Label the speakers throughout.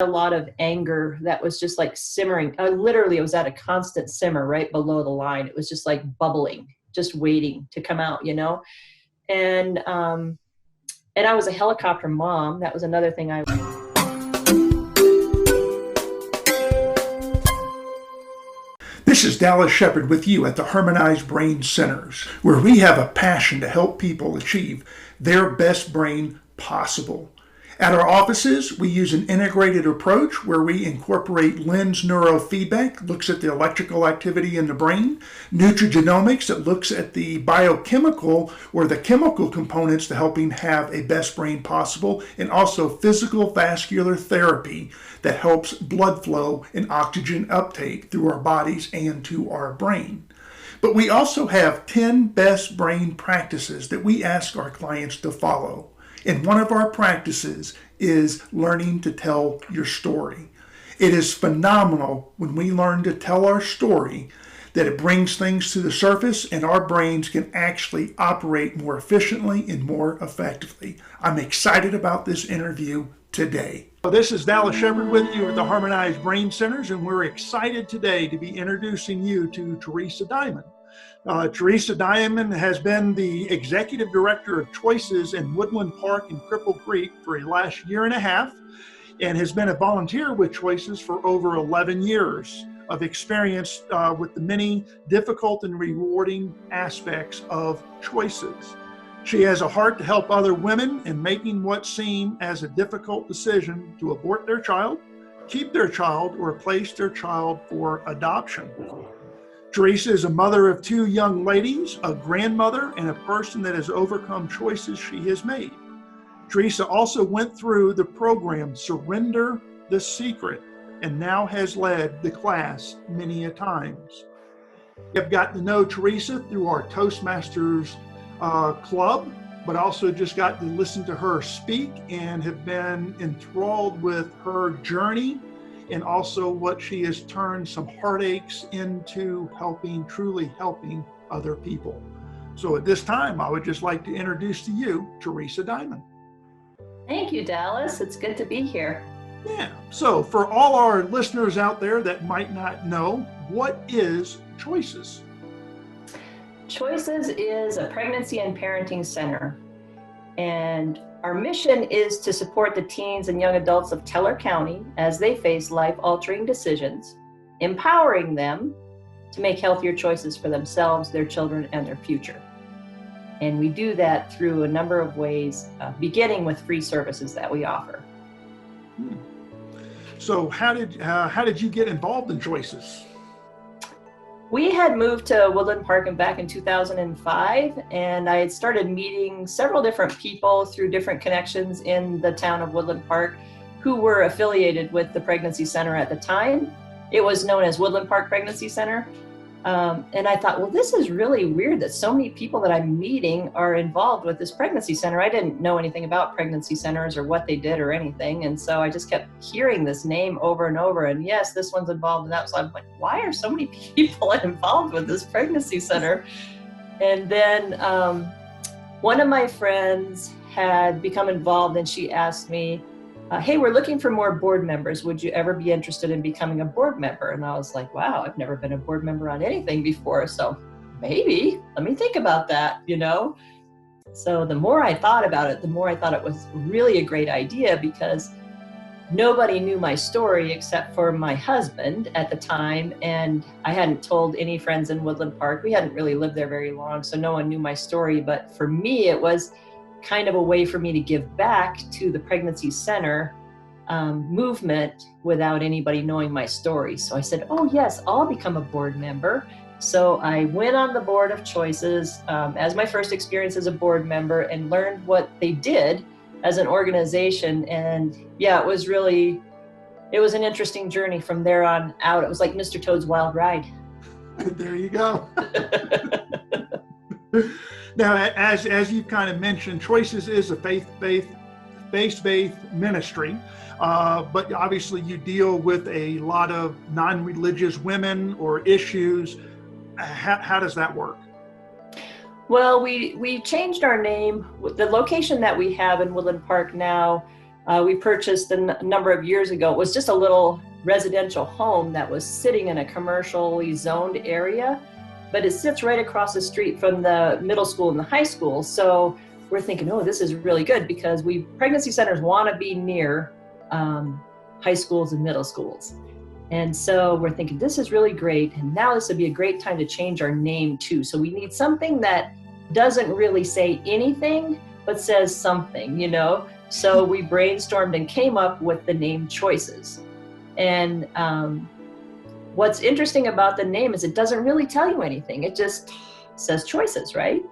Speaker 1: a lot of anger that was just like simmering. Literally, it was at a constant simmer right below the line. It was just like bubbling, just waiting to come out, you know? And I was a helicopter mom. That was another thing I.
Speaker 2: This is Dallas Shepard with you at the Harmonized Brain Centers, where we have a passion to help people achieve their best brain possible. At our offices, we use an integrated approach where we incorporate lens neurofeedback, looks at the electrical activity in the brain, nutrigenomics that looks at the biochemical or the chemical components to helping have a best brain possible, and also physical vascular therapy that helps blood flow and oxygen uptake through our bodies and to our brain. But we also have 10 best brain practices that we ask our clients to follow. And one of our practices is learning to tell your story. It is phenomenal when we learn to tell our story that it brings things to the surface and our brains can actually operate more efficiently and more effectively. I'm excited about this interview today. This is Dallas Shepard with you at the Harmonized Brain Centers, and we're excited today to be introducing you to Teresa Diamond. Teresa Diamond has been the Executive Director of Choices in Woodland Park in Cripple Creek for the last year and a half, and has been a volunteer with Choices for over 11 years of experience with the many difficult and rewarding aspects of Choices. She has a heart to help other women in making what seem as a difficult decision to abort their child, keep their child, or place their child for adoption. Teresa is a mother of 2 young ladies, a grandmother, and a person that has overcome choices she has made. Teresa also went through the program Surrender the Secret and now has led the class many a times. I've gotten to know Teresa through our Toastmasters club, but also just got to listen to her speak and have been enthralled with her journey and also what she has turned some heartaches into truly helping other people. So at this time, I would just like to introduce to you, Teresa Diamond.
Speaker 1: Thank you, Dallas. It's good to be here.
Speaker 2: Yeah, so for all our listeners out there that might not know, what is Choices?
Speaker 1: Choices is a pregnancy and parenting center. And our mission is to support the teens and young adults of Teller County as they face life-altering decisions, empowering them to make healthier choices for themselves, their children, and their future. And we do that through a number of ways, beginning with free services that we offer.
Speaker 2: So how did you get involved in Choices?
Speaker 1: We had moved to Woodland Park back in 2005, and I had started meeting several different people through different connections in the town of Woodland Park who were affiliated with the pregnancy center at the time. It was known as Woodland Park Pregnancy Center. And I thought, well, this is really weird that so many people that I'm meeting are involved with this pregnancy center. I didn't know anything about pregnancy centers or what they did or anything. And so I just kept hearing this name over and over. And yes, this one's involved in that. So I'm like, why are so many people involved with this pregnancy center? And then one of my friends had become involved and she asked me, hey, we're looking for more board members. Would you ever be interested in becoming a board member? And I was like, wow, I've never been a board member on anything before. So maybe, let me think about that, you know? So the more I thought about it, the more I thought it was really a great idea because nobody knew my story except for my husband at the time. And I hadn't told any friends in Woodland Park. We hadn't really lived there very long, so no one knew my story. But for me, it was kind of a way for me to give back to the pregnancy center movement without anybody knowing my story. So I said, oh yes, I'll become a board member. So I went on the board of Choices as my first experience as a board member and learned what they did as an organization. And yeah, it was an interesting journey from there on out. It was like Mr. Toad's Wild Ride.
Speaker 2: There you go. Now, as you've kind of mentioned, Choices is a faith-based ministry, but obviously you deal with a lot of non-religious women or issues. How does that work?
Speaker 1: Well, we changed our name. The location that we have in Woodland Park now We purchased a number of years ago. It was just a little residential home that was sitting in a commercially zoned area, but it sits right across the street from the middle school and the high school. So we're thinking, oh, this is really good because pregnancy centers want to be near high schools and middle schools. And so we're thinking, this is really great. And now this would be a great time to change our name too. So we need something that doesn't really say anything, but says something, So we brainstormed and came up with the name Choices. And what's interesting about the name is it doesn't really tell you anything. It just says choices, right?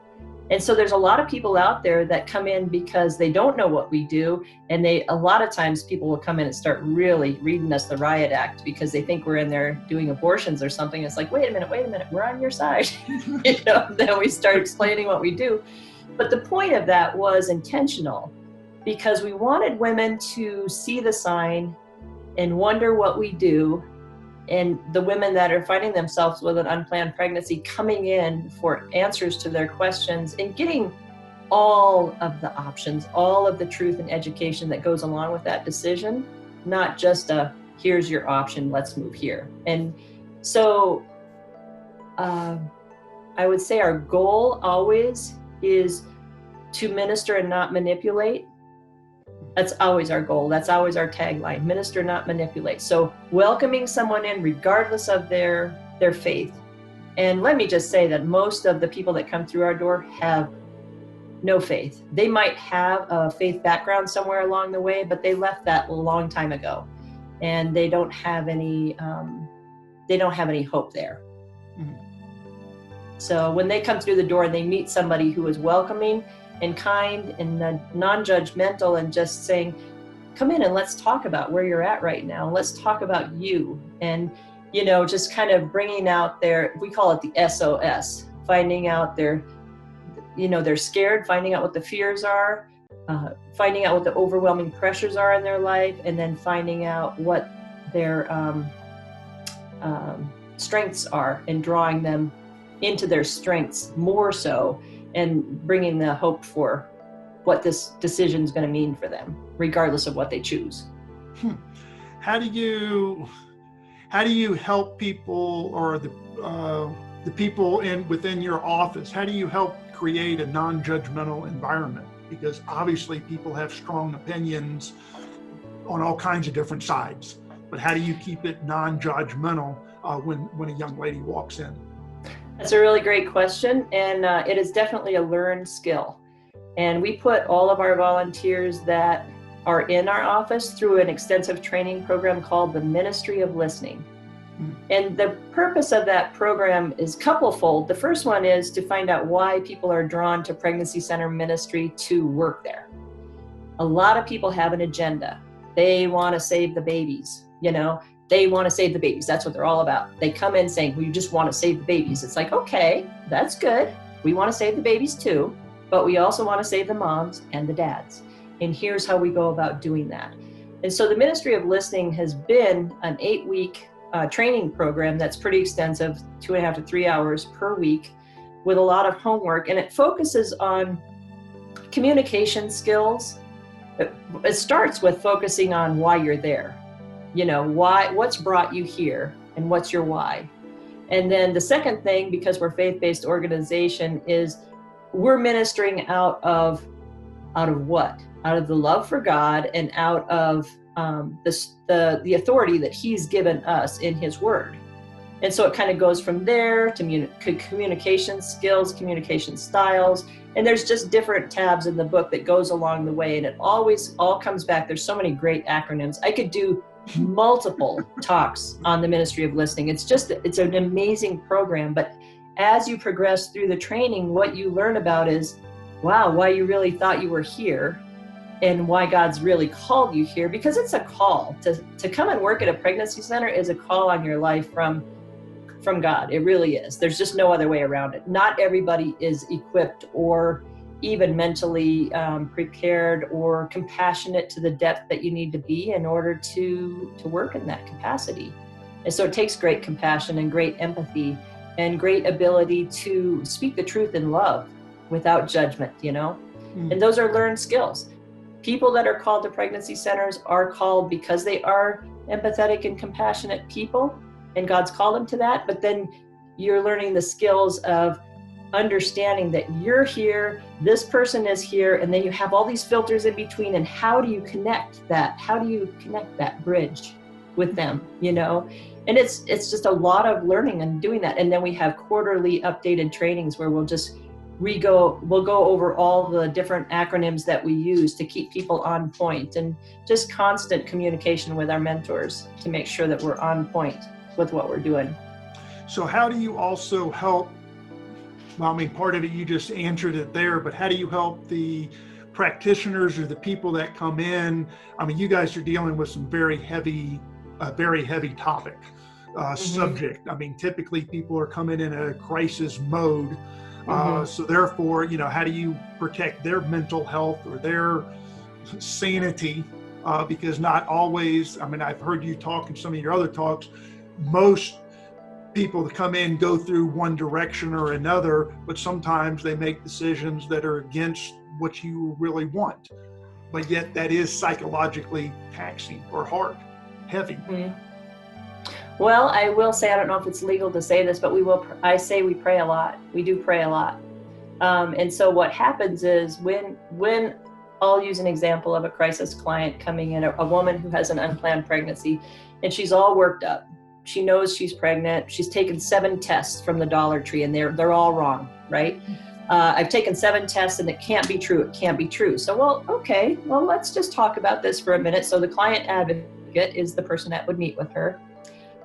Speaker 1: And so there's a lot of people out there that come in because they don't know what we do. And a lot of times people will come in and start really reading us the riot act because they think we're in there doing abortions or something. It's like, wait a minute, we're on your side. Then we start explaining what we do. But the point of that was intentional because we wanted women to see the sign and wonder what we do. And the women that are finding themselves with an unplanned pregnancy coming in for answers to their questions and getting all of the options, all of the truth and education that goes along with that decision, not just here's your option, let's move here. And so I would say our goal always is to minister and not manipulate. That's always our goal. That's always our tagline, minister, not manipulate. So welcoming someone in regardless of their faith. And let me just say that most of the people that come through our door have no faith. They might have a faith background somewhere along the way, but they left that a long time ago. And they don't have any hope there. Mm-hmm. So when they come through the door and they meet somebody who is welcoming and kind and non-judgmental and just saying, come in and let's talk about where you're at right now. Let's talk about you. And, just kind of bringing out we call it the SOS, finding out they're scared, finding out what the fears are, finding out what the overwhelming pressures are in their life, and then finding out what their strengths are and drawing them into their strengths more so, and bringing the hope for what this decision is going to mean for them, regardless of what they choose.
Speaker 2: How do you help people or the people within your office? How do you help create a non-judgmental environment? Because obviously people have strong opinions on all kinds of different sides. But how do you keep it non-judgmental when a young lady walks in?
Speaker 1: That's a really great question, and it is definitely a learned skill. And we put all of our volunteers that are in our office through an extensive training program called the Ministry of Listening. And the purpose of that program is couplefold. The first one is to find out why people are drawn to pregnancy center ministry to work there. A lot of people have an agenda. They want to save the babies, They want to save the babies. That's what they're all about. They come in saying, we just want to save the babies. It's like, okay, that's good. We want to save the babies too, but we also want to save the moms and the dads. And here's how we go about doing that. And so the Ministry of Listening has been an 8-week training program that's pretty extensive, 2.5 to 3 hours per week with a lot of homework. And it focuses on communication skills. It starts with focusing on why you're there. What's brought you here and what's your why? And then the second thing, because we're a faith-based organization, is we're ministering out of what? Out of the love for God and out of the authority that He's given us in His Word. And so it kind of goes from there to communication skills, communication styles, and there's just different tabs in the book that goes along the way, and it always all comes back. There's so many great acronyms. I could do multiple talks on the Ministry of Listening. It's an amazing program, but as you progress through the training, what you learn about is, wow, why you really thought you were here and why God's really called you here, because it's a call to come and work at a pregnancy center is a call on your life from God. It really is. There's just no other way around it. Not everybody is equipped or even mentally prepared or compassionate to the depth that you need to be in order to work in that capacity. And so it takes great compassion and great empathy and great ability to speak the truth in love without judgment, And those are learned skills. People that are called to pregnancy centers are called because they are empathetic and compassionate people, and God's called them to that. But then you're learning the skills of understanding that you're here, this person is here, and then you have all these filters in between, and how do you connect that? How do you connect that bridge with them, you know? And it's just a lot of learning and doing that. And then we have quarterly updated trainings where we'll go over all the different acronyms that we use to keep people on point, and just constant communication with our mentors to make sure that we're on point with what we're doing.
Speaker 2: So how do you also help? Well, I mean, part of it, you just answered it there, but how do you help the practitioners or the people that come in? I mean, you guys are dealing with some very heavy topic, subject. I mean, typically people are coming in a crisis mode. So therefore, you know, how do you protect their mental health or their sanity? Because not always, I mean, I've heard you talk in some of your other talks, most people that come in go through one direction or another, but sometimes they make decisions that are against what you really want. But yet that is psychologically taxing or hard, heavy.
Speaker 1: Well, I will say, I don't know if it's legal to say this, but I say we pray a lot. We do pray a lot. And so what happens is when I'll use an example of a crisis client coming in, a woman who has an unplanned pregnancy, and she's all worked up. She knows she's pregnant. She's taken 7 tests from the Dollar Tree, and they're all wrong, right? I've taken 7 tests and it can't be true. It can't be true. So, let's just talk about this for a minute. So the client advocate is the person that would meet with her.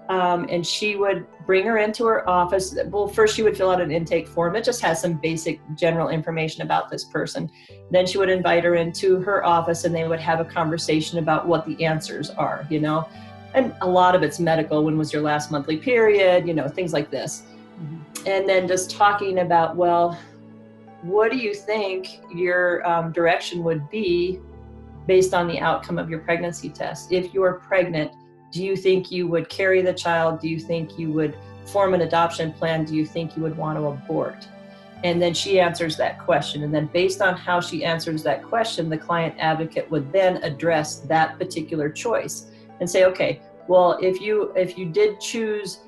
Speaker 1: And she would bring her into her office. Well, first she would fill out an intake form. It just has some basic general information about this person. Then she would invite her into her office, and they would have a conversation about what the answers are, you know. And a lot of it's medical. When was your last monthly period? You know, things like this. And then just talking about, well, what do you think your direction would be based on the outcome of your pregnancy test? If you're pregnant, do you think you would carry the child? Do you think you would form an adoption plan? Do you think you would want to abort? And then she answers that question. And then based on how she answers that question, the client advocate would then address that particular choice and say, okay, well, if you did choose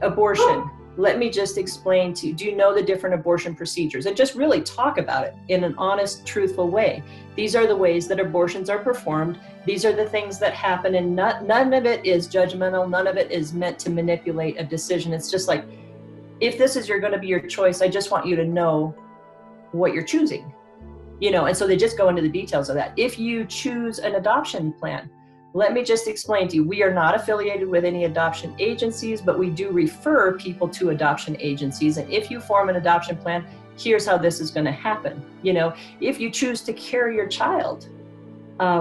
Speaker 1: abortion, let me just explain to you, do you know the different abortion procedures? And just really talk about it in an honest, truthful way. These are the ways that abortions are performed. These are the things that happen, and none of it is judgmental. None of it is meant to manipulate a decision. It's just like, if this is going to be your choice, I just want you to know what you're choosing, you know. And so they just go into the details of that. If you choose an adoption plan, let me just explain to you, we are not affiliated with any adoption agencies, but we do refer people to adoption agencies. And if you form an adoption plan, here's how this is going to happen. You know, if you choose to carry your child,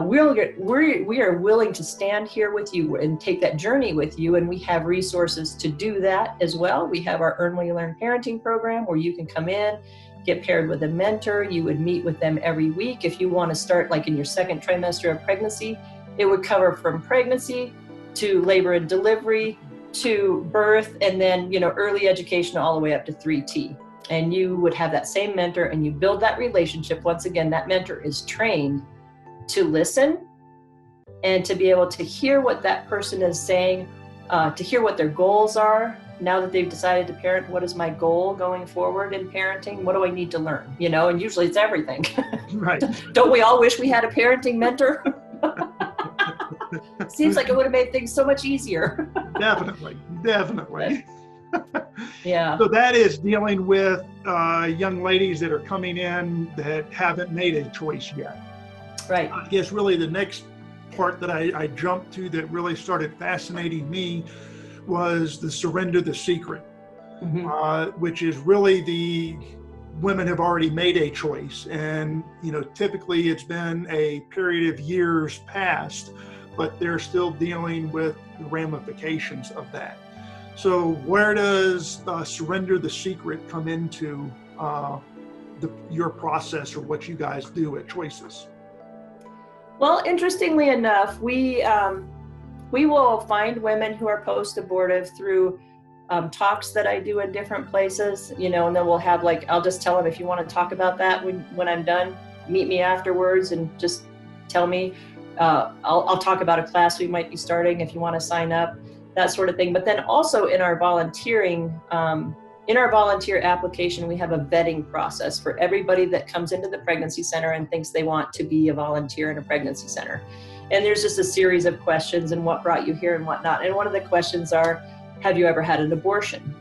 Speaker 1: we are willing to stand here with you and take that journey with you. And we have resources to do that as well. We have our Earn Where You Learn parenting program, where you can come in, get paired with a mentor. You would meet with them every week. If you want to start like in your 2nd trimester of pregnancy, it would cover from pregnancy to labor and delivery to birth, and then, you know, early education all the way up to 3T. And you would have that same mentor, and you build that relationship. Once again, that mentor is trained to listen and to be able to hear what that person is saying, to hear what their goals are. Now that they've decided to parent, what is my goal going forward in parenting? What do I need to learn? You know, and usually it's everything.
Speaker 2: Right.
Speaker 1: Don't we all wish we had a parenting mentor? Seems like it would have made things so much easier.
Speaker 2: Definitely.
Speaker 1: Yeah.
Speaker 2: So that is dealing with young ladies that are coming in that haven't made a choice yet.
Speaker 1: Right.
Speaker 2: I guess really the next part that I jumped to that really started fascinating me was the surrender the secret, which is really the women have already made a choice. And, you know, typically it's been a period of years past, but they're still dealing with the ramifications of that. So where does surrender the secret come into your process, or what you guys do at Choices?
Speaker 1: Well, interestingly enough, we will find women who are post-abortive through talks that I do in different places, you know, and then we'll have, like, I'll just tell them, if you want to talk about that when I'm done, meet me afterwards and just tell me. I'll talk about a class we might be starting if you want to sign up, that sort of thing. But then also in our volunteering, in our volunteer application, we have a vetting process for everybody that comes into the pregnancy center and thinks they want to be a volunteer in a pregnancy center. And there's just a series of questions and what brought you here and whatnot. And one of the questions are, have you ever had an abortion?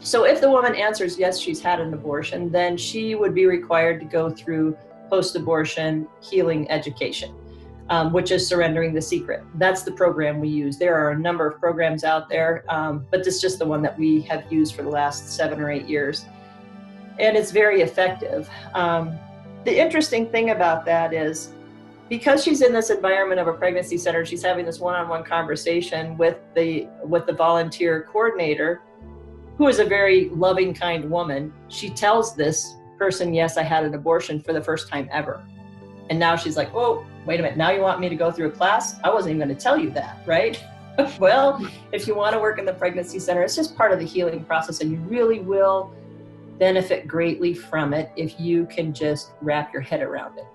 Speaker 1: So if the woman answers yes, she's had an abortion, then she would be required to go through post-abortion healing education, which is Surrendering the Secret. That's the program we use. There are a number of programs out there, but this is just the one that we have used for the last 7 or 8 years. And it's very effective. The interesting thing about that is, because she's in this environment of a pregnancy center, she's having this one-on-one conversation with the volunteer coordinator, who is a very loving, kind woman. She tells this person, yes, I had an abortion for the first time ever. And now she's like, oh, wait a minute, now you want me to go through a class? I wasn't even going to tell you that, right? Well, if you want to work in the pregnancy center, it's just part of the healing process, and you really will benefit greatly from it if you can just wrap your head around it.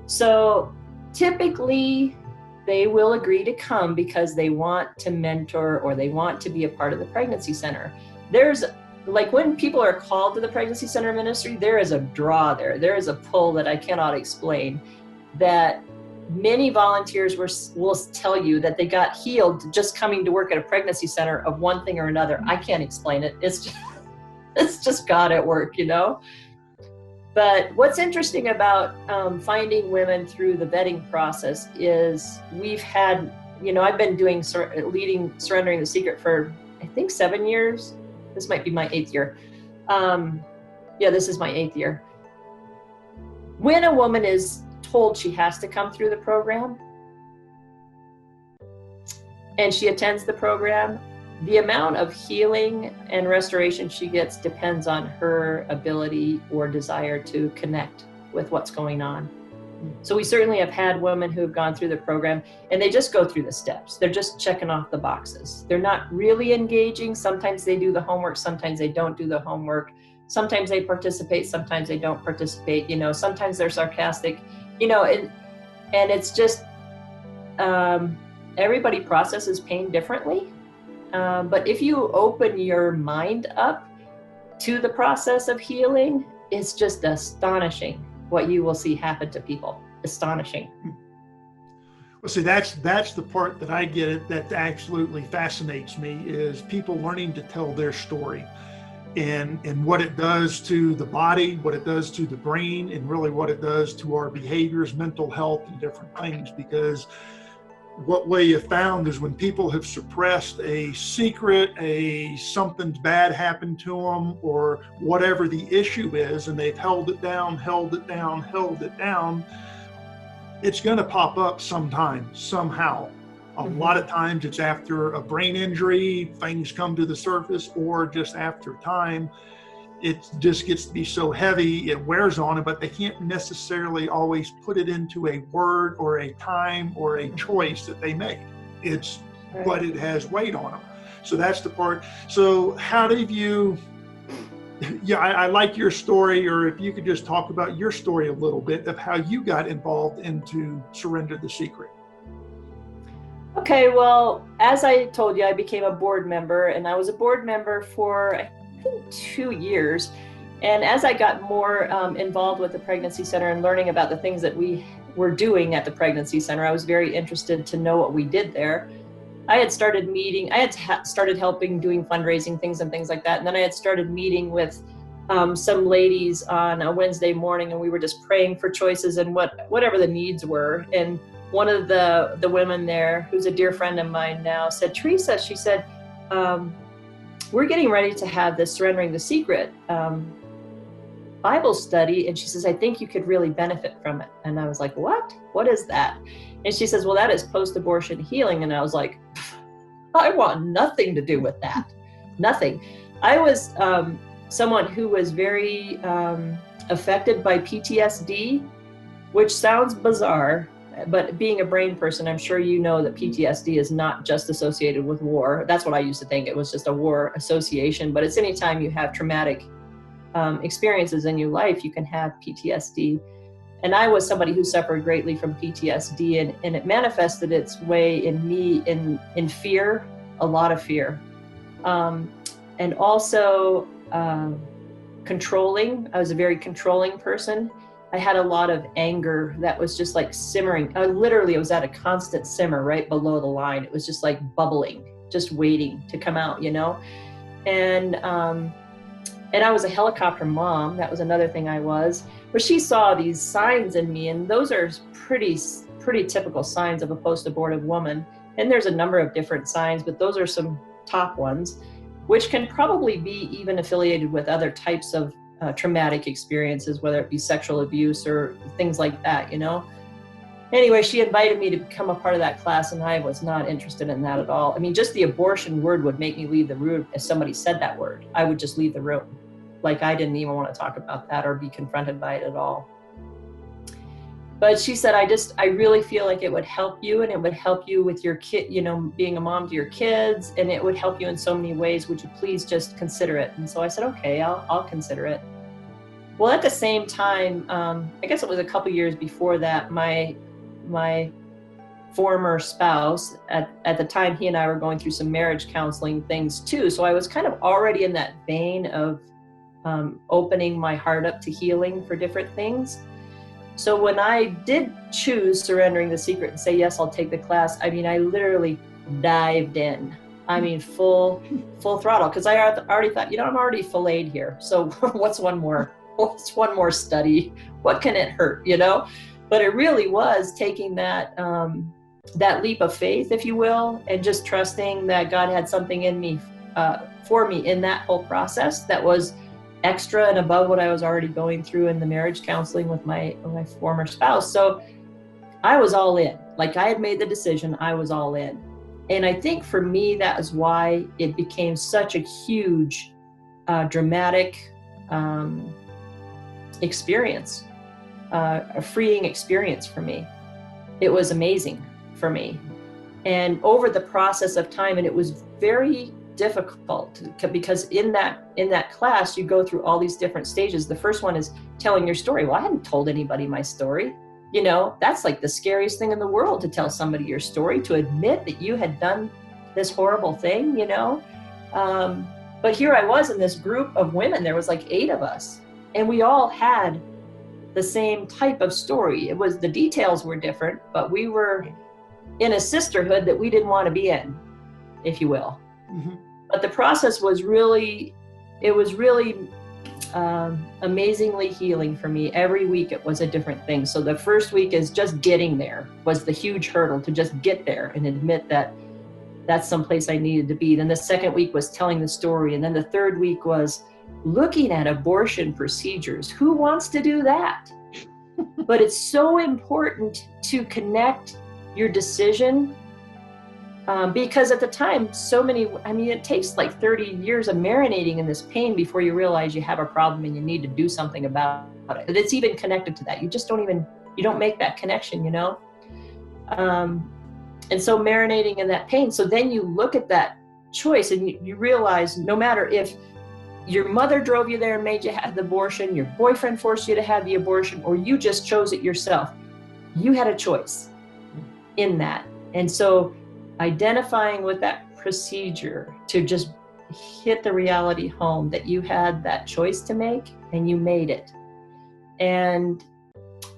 Speaker 1: So typically they will agree to come because they want to mentor or they want to be a part of the pregnancy center. There's, like, when people are called to the pregnancy center ministry, there is a draw there. There is a pull that I cannot explain, that many volunteers will tell you that they got healed just coming to work at a pregnancy center of one thing or another. I can't explain it. It's just God at work, you know? But what's interesting about finding women through the vetting process is we've had, I've been leading Surrendering the Secret for, I think, 7 years. This might be my 8th year. This is my 8th year. When a woman is told she has to come through the program and she attends the program, the amount of healing and restoration she gets depends on her ability or desire to connect with what's going on. So we certainly have had women who have gone through the program and they just go through the steps. They're just checking off the boxes. They're not really engaging. Sometimes they do the homework. Sometimes they don't do the homework. Sometimes they participate. Sometimes they don't participate. Sometimes they're sarcastic, and it's just, everybody processes pain differently. But if you open your mind up to the process of healing, it's just astonishing what you will see happen to people. Astonishing.
Speaker 2: Well, see, that's the part that I get it that absolutely fascinates me, is people learning to tell their story and what it does to the body, what it does to the brain, and really what it does to our behaviors, mental health, and different things. Because what we have found is when people have suppressed a secret, something's bad happened to them, or whatever the issue is, and they've held it down, it's going to pop up sometime, somehow. A lot of times it's after a brain injury, things come to the surface, or just after time, it just gets to be so heavy, it wears on it, but they can't necessarily always put it into a word or a time or a choice that they made. It's right. But it has weight on them. So that's the part. So how did you, I like your story, or if you could just talk about your story a little bit of how you got involved into Surrender the Secret.
Speaker 1: Okay, well, as I told you, I became a board member, and I was a board member for, I think, 2 years. And as I got more involved with the pregnancy center and learning about the things that we were doing at the pregnancy center, I was very interested to know what we did there. I had started helping doing fundraising things and things like that. And then I had started meeting with some ladies on a Wednesday morning, and we were just praying for choices and whatever the needs were. And one of the women there, who's a dear friend of mine now, said, Teresa, she said, we're getting ready to have this Surrendering the Secret Bible study. And she says, I think you could really benefit from it. And I was like, what? What is that? And she says, well, that is post-abortion healing. And I was like, I want nothing to do with that. Nothing. I was someone who was very affected by PTSD, which sounds bizarre. But being a brain person, I'm sure you know that PTSD is not just associated with war. That's what I used to think. It was just a war association. But it's anytime you have traumatic experiences in your life, you can have PTSD. And I was somebody who suffered greatly from PTSD, and it manifested its way in me in fear, a lot of fear. And also controlling. I was a very controlling person. I had a lot of anger that was just like simmering. Literally, it was at a constant simmer right below the line. It was just like bubbling, just waiting to come out, you know? And I was a helicopter mom. That was another thing I was. But she saw these signs in me, and those are pretty typical signs of a post-abortive woman. And there's a number of different signs, but those are some top ones, which can probably be even affiliated with other types of traumatic experiences, whether it be sexual abuse or things like that, you know? Anyway, she invited me to become a part of that class, and I was not interested in that at all. I mean, just the abortion word would make me leave the room. If somebody said that word, I would just leave the room. Like I didn't even want to talk about that or be confronted by it at all. But she said, I really feel like it would help you, and it would help you with your kid, you know, being a mom to your kids, and it would help you in so many ways. Would you please just consider it? And so I said, okay, I'll consider it. Well, at the same time, I guess it was a couple years before that, my former spouse, at the time, he and I were going through some marriage counseling things too. So I was kind of already in that vein of opening my heart up to healing for different things. So when I did choose surrendering the secret and say, yes, I'll take the class, I mean, I literally dived in. I mean, full throttle, because I already thought, you know, I'm already filleted here. So what's one more study? What can it hurt, you know? But it really was taking that leap of faith, if you will, and just trusting that God had something in me for me in that whole process that was extra and above what I was already going through in the marriage counseling with my former spouse. So I was all in. Like I had made the decision, I was all in. And I think for me, that is why it became such a huge, dramatic experience, a freeing experience for me. It was amazing for me. And over the process of time, and it was very difficult because in that class you go through all these different stages. The first one is telling your story. Well, I hadn't told anybody my story. You know, that's like the scariest thing in the world, to tell somebody your story, to admit that you had done this horrible thing, you know. But here I was in this group of women. There was like 8 of us, and we all had the same type of story. It was, the details were different, but we were in a sisterhood that we didn't want to be in, if you will. Mm-hmm. But the process was really amazingly healing for me. Every week it was a different thing. So the first week is just getting there, was the huge hurdle, to just get there and admit that that's someplace I needed to be. Then the second week was telling the story. And then the third week was looking at abortion procedures. Who wants to do that? But it's so important to connect your decision, because at the time, it takes like 30 years of marinating in this pain before you realize you have a problem and you need to do something about it. It's even connected to that. You just don't make that connection, you know? And so marinating in that pain. So then you look at that choice and you realize, no matter if your mother drove you there and made you have the abortion, your boyfriend forced you to have the abortion, or you just chose it yourself, you had a choice in that. And so identifying with that procedure to just hit the reality home that you had that choice to make and you made it. And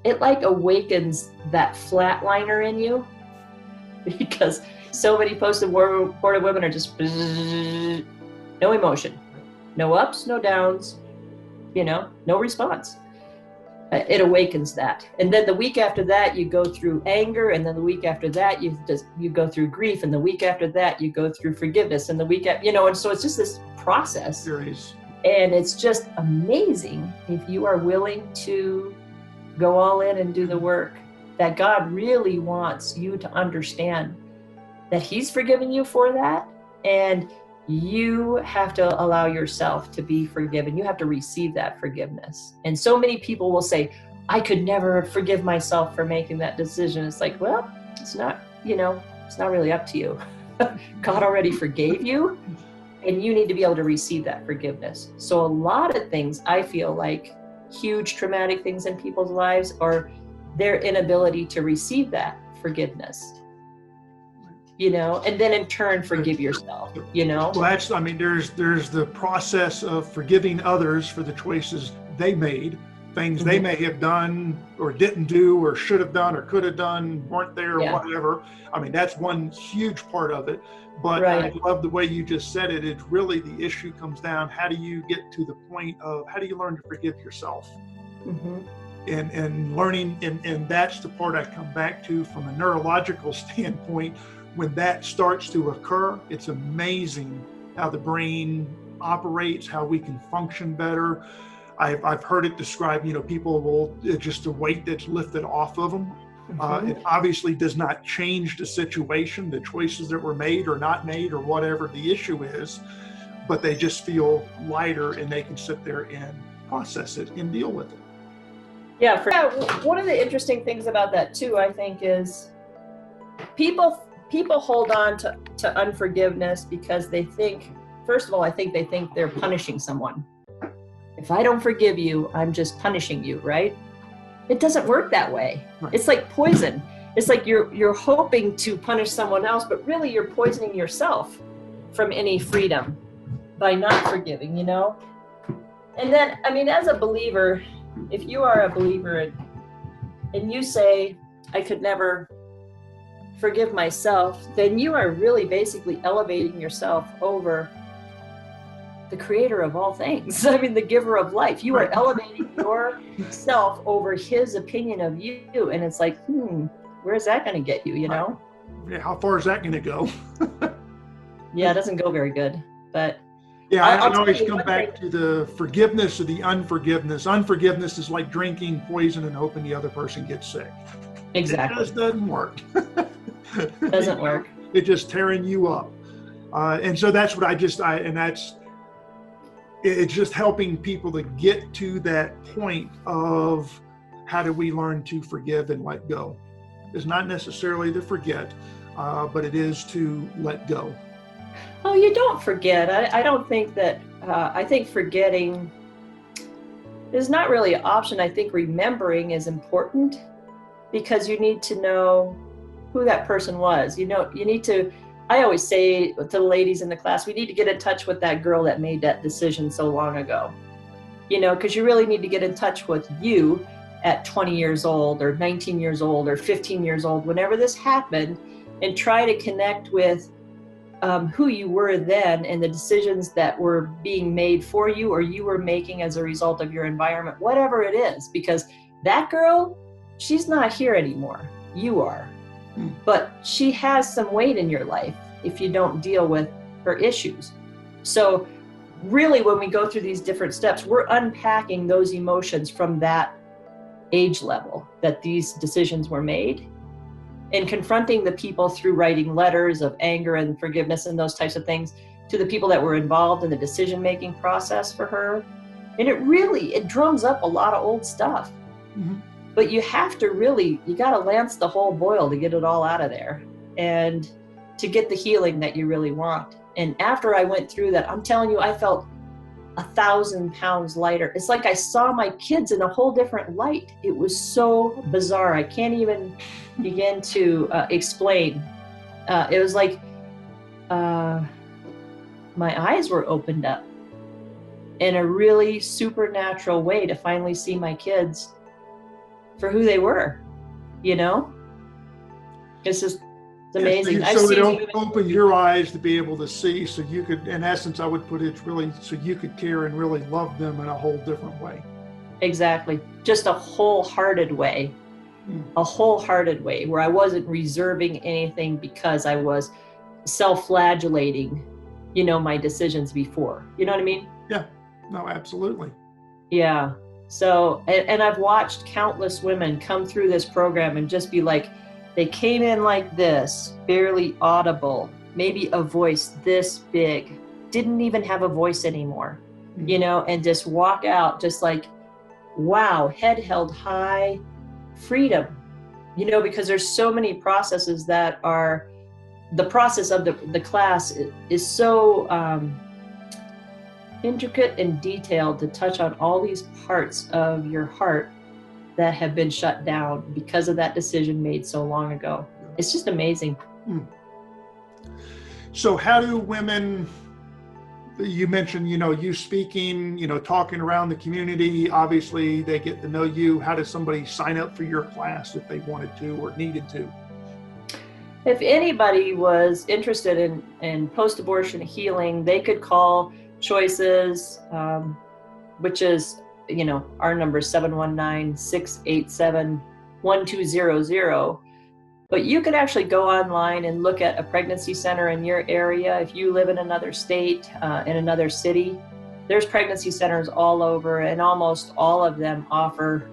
Speaker 1: it like awakens that flatliner in you, because so many post-abortive women are just no emotion, no ups, no downs, you know, no response. It awakens that. And then the week after that, you go through anger. And then the week after that, you go through grief. And the week after that, you go through forgiveness. And the week after, you know, and so it's just this process.
Speaker 2: There is.
Speaker 1: And it's just amazing if you are willing to go all in and do the work, that God really wants you to understand that He's forgiven you for that. And you have to allow yourself to be forgiven. You have to receive that forgiveness. And so many people will say, I could never forgive myself for making that decision. It's like, well, it's not really up to you. God already forgave you, and you need to be able to receive that forgiveness. So a lot of things, I feel like, huge traumatic things in people's lives, or their inability to receive that forgiveness, and then in turn forgive yourself,
Speaker 2: Well, that's, I mean, there's the process of forgiving others for the choices they made, things they may have done or didn't do or should have done or could have done, weren't there, or whatever. I mean, that's one huge part of it. But I love the way you just said it. It's really, the issue comes down, how do you get to the point of, how do you learn to forgive yourself? And learning, and that's the part I come back to from a neurological standpoint. When that starts to occur, it's amazing how the brain operates, how we can function better. I've heard it described, people will, just the weight that's lifted off of them. It obviously does not change the situation, the choices that were made or not made or whatever the issue is, but they just feel lighter and they can sit there and process it and deal with it.
Speaker 1: Yeah, one of the interesting things about that too, I think, is people hold on to unforgiveness because they think, first of all, I think they think they're punishing someone. If I don't forgive you, I'm just punishing you, right? It doesn't work that way. Right. It's like poison. It's like you're hoping to punish someone else, but really you're poisoning yourself from any freedom by not forgiving, And then, I mean, as a believer, if you are a believer and you say, I could never forgive myself, then you are really basically elevating yourself over the creator of all things. I mean, the giver of life. You are elevating yourself over his opinion of you. And it's like, where's that going to get you,
Speaker 2: Yeah, how far is that going to go?
Speaker 1: Yeah, it doesn't go very good. But
Speaker 2: yeah, I always come back to the forgiveness or the unforgiveness. Unforgiveness is like drinking poison and hoping the other person gets sick.
Speaker 1: Exactly.
Speaker 2: It just doesn't work.
Speaker 1: Doesn't work.
Speaker 2: It's just tearing you up. And so that's what it's just helping people to get to that point of, how do we learn to forgive and let go? It's not necessarily to forget, but it is to let go.
Speaker 1: Oh, you don't forget. I don't think that, I think forgetting is not really an option. I think remembering is important because you need to know who that person was. You need to, I always say to the ladies in the class, we need to get in touch with that girl that made that decision so long ago. Because you really need to get in touch with you at 20 years old or 19 years old or 15 years old, whenever this happened, and try to connect with who you were then and the decisions that were being made for you or you were making as a result of your environment, whatever it is, because that girl, she's not here anymore. You are. But she has some weight in your life if you don't deal with her issues. So really, when we go through these different steps, we're unpacking those emotions from that age level that these decisions were made, and confronting the people through writing letters of anger and forgiveness and those types of things to the people that were involved in the decision-making process for her. And it drums up a lot of old stuff. But you have to you got to lance the whole boil to get it all out of there and to get the healing that you really want. And after I went through that, I'm telling you, I felt 1,000 pounds lighter. It's like I saw my kids in a whole different light. It was so bizarre. I can't even begin to explain. It was like my eyes were opened up in a really supernatural way to finally see my kids for who they were, It's just, it's amazing.
Speaker 2: So it opened your eyes to be able to see, so you could, in essence, I would put it really, so you could care and really love them in a whole different way.
Speaker 1: Exactly. Just a wholehearted way. A wholehearted way where I wasn't reserving anything because I was self-flagellating, my decisions before. You know what I mean?
Speaker 2: Yeah. No, absolutely.
Speaker 1: Yeah. So, and I've watched countless women come through this program and just be like, they came in like this, barely audible, maybe a voice this big, didn't even have a voice anymore, and just walk out just like, wow, head held high, freedom, because there's so many processes that are, the process of the class is so, intricate and detailed to touch on all these parts of your heart that have been shut down because of that decision made so long ago. It's just amazing.
Speaker 2: So how do women, you mentioned, you speaking, talking around the community, obviously they get to know you. How does somebody sign up for your class if they wanted to or needed to?
Speaker 1: If anybody was interested in post-abortion healing, they could call Choices, which is, our number 719-687-1200. But you could actually go online and look at a pregnancy center in your area. If you live in another state, in another city, there's pregnancy centers all over, and almost all of them offer,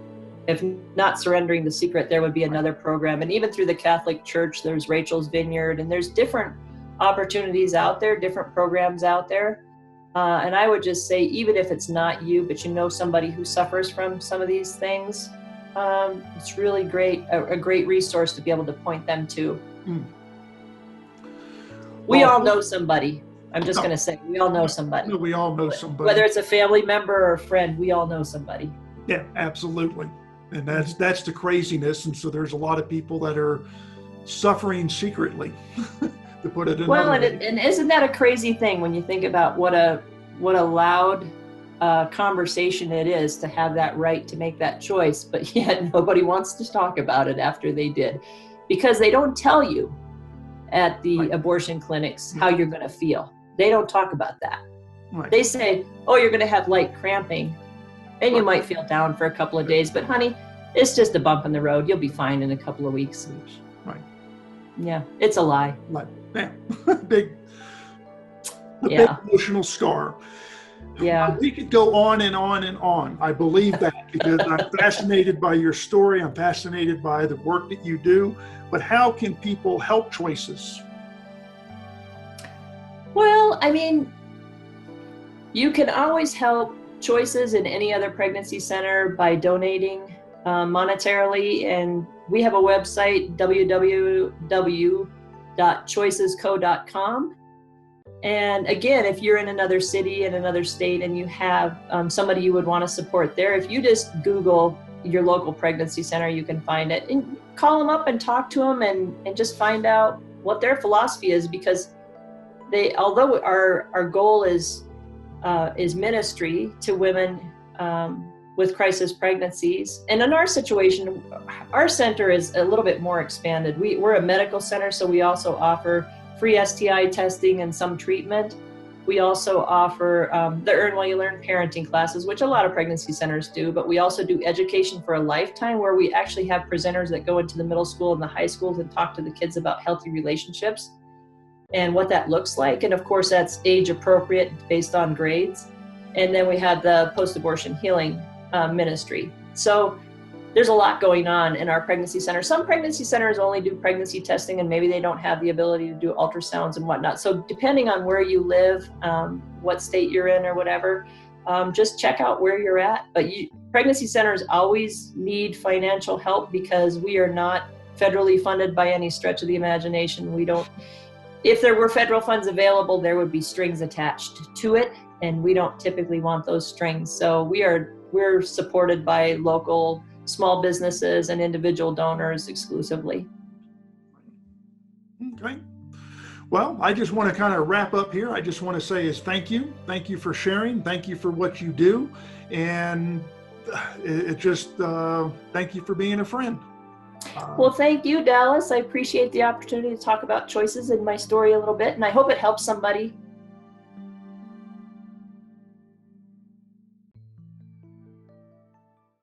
Speaker 1: if not Surrendering the Secret, there would be another program. And even through the Catholic Church, there's Rachel's Vineyard, and there's different opportunities out there, different programs out there. And I would just say, even if it's not you, but somebody who suffers from some of these things, it's really a great resource to be able to point them to. We all know somebody. I'm just going to say, we all know somebody.
Speaker 2: We all know somebody.
Speaker 1: Whether it's a family member or a friend, we all know somebody.
Speaker 2: Yeah, absolutely. And that's the craziness. And so there's a lot of people that are suffering secretly, to put it another way.
Speaker 1: And isn't that a crazy thing when you think about what a loud conversation it is to have that right to make that choice, but yet nobody wants to talk about it after they did, because they don't tell you at the abortion clinics how you're going to feel. They don't talk about that.
Speaker 2: Right.
Speaker 1: They say, oh, you're going to have light cramping and you might feel down for a couple of days, but honey, it's just a bump in the road. You'll be fine in a couple of weeks.
Speaker 2: Right.
Speaker 1: Yeah, it's a lie.
Speaker 2: Yeah. Big emotional scar.
Speaker 1: Yeah.
Speaker 2: We could go on and on and on. I believe that, because I'm fascinated by your story. I'm fascinated by the work that you do. But how can people help Choices?
Speaker 1: Well, you can always help Choices in any other pregnancy center by donating monetarily. And we have a website, www.choicesco.com. And again, if you're in another city, in another state, and you have somebody you would want to support there, if you just Google your local pregnancy center, you can find it, and call them up and talk to them and just find out what their philosophy is, because although our goal is ministry to women with crisis pregnancies, and in our situation, our center is a little bit more expanded. We're a medical center, so we also offer free STI testing and some treatment. We also offer the Earn While You Learn parenting classes, which a lot of pregnancy centers do, but we also do education for a lifetime, where we actually have presenters that go into the middle school and the high schools and talk to the kids about healthy relationships and what that looks like. And of course, that's age appropriate based on grades. And then we have the post-abortion healing ministry. So there's a lot going on in our pregnancy center. Some pregnancy centers only do pregnancy testing, and maybe they don't have the ability to do ultrasounds and whatnot. So depending on where you live, what state you're in or whatever, just check out where you're at. But pregnancy centers always need financial help, because we are not federally funded by any stretch of the imagination. If there were federal funds available, there would be strings attached to it, and we don't typically want those strings. So we're supported by local small businesses and individual donors exclusively.
Speaker 2: Okay. Well, I just want to kind of wrap up here. I just want to say thank you. Thank you for sharing. Thank you for what you do. And thank you for being a friend.
Speaker 1: Well, thank you, Dallas. I appreciate the opportunity to talk about Choices and my story a little bit, and I hope it helps somebody